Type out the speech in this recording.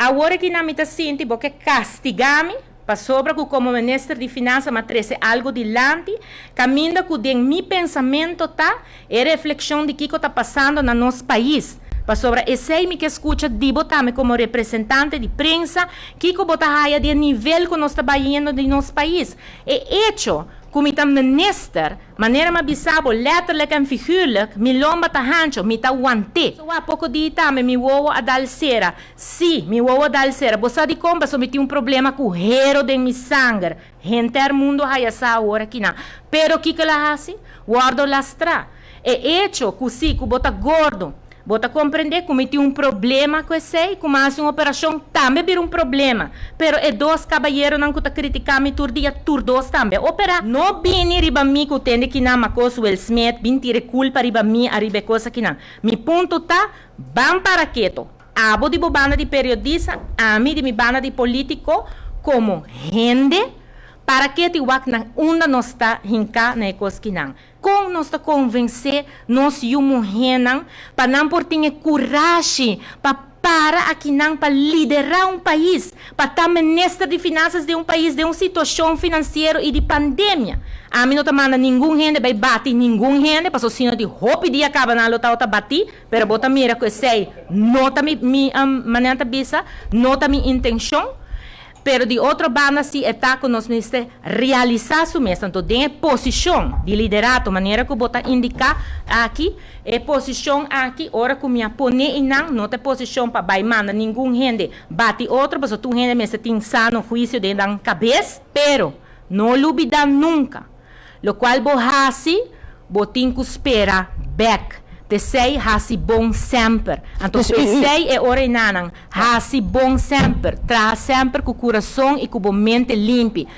agora que na mita sinti, porque castigame, para sobra que como ministro de finanças me trouxe algo dilante, caminha que den mi pensamento tá, é reflexão de que está passando no nosso país. Para sobra, esse aí que escuta, digo também como representante de prensa, que bota raia de nível que nós trabalhando de nosso país. É hecho, como está minister, maneira mais bisabo, letterlijk en figuurlijk, mi lomba ta hancho, mi ta wante. So, há pouco dia também, mi uovo a dalcera. Sim, mi uovo a dalcera. Você de compra, só me tem problema com o hero de mi sangue. Gente, o mundo vai essa hora aqui, não. Pero, o que ela faz? Guardo lastra. É hecho, que sim, que bota gordo. Bota compreender como tem problema com esse e como uma operação também vira problema. Pero é dois cabalheiros não que tá criticando tur dia tur dois também. Opera não bini riba mi que tende que não macoso Will Smith bin tire culpa riba mi a riba coisa que não. Mi ponto tá bam para quieto. Abo de banda de periodista, a mim de mi banda de político como gente para que te wak nang unda nos está hinka na ekos kinang. Kung nos está convencer nos yumuhenang para não por tinha coragem para aqui não para liderar país, para estar ministro de finanças de país, de uma situação financeira e de pandemia. A mim não tá manda ninguém gente vai bater ninguém gente, para sino de hope dia acaba na lota outra bater, pero bota mira que sei, nota mi manenta bisa, nota mi intenção. Pero de outra banda, se está com nós realizar isso mesmo. Então, tem posição de liderato, maneira que eu vou indicar aqui, é posição aqui, hora que eu pone e não tem posição para baimanda, ninguém gente bate outro, mas tu gente mesmo tem sano juízo de dar cabeça, pero não olvida nunca. Lo qual vou fazer, vou ter que esperar back. Sei hasi bom sempre. Então, sei é hora inanang hasi bom sempre. Traz sempre com o coração e com a mente limpa.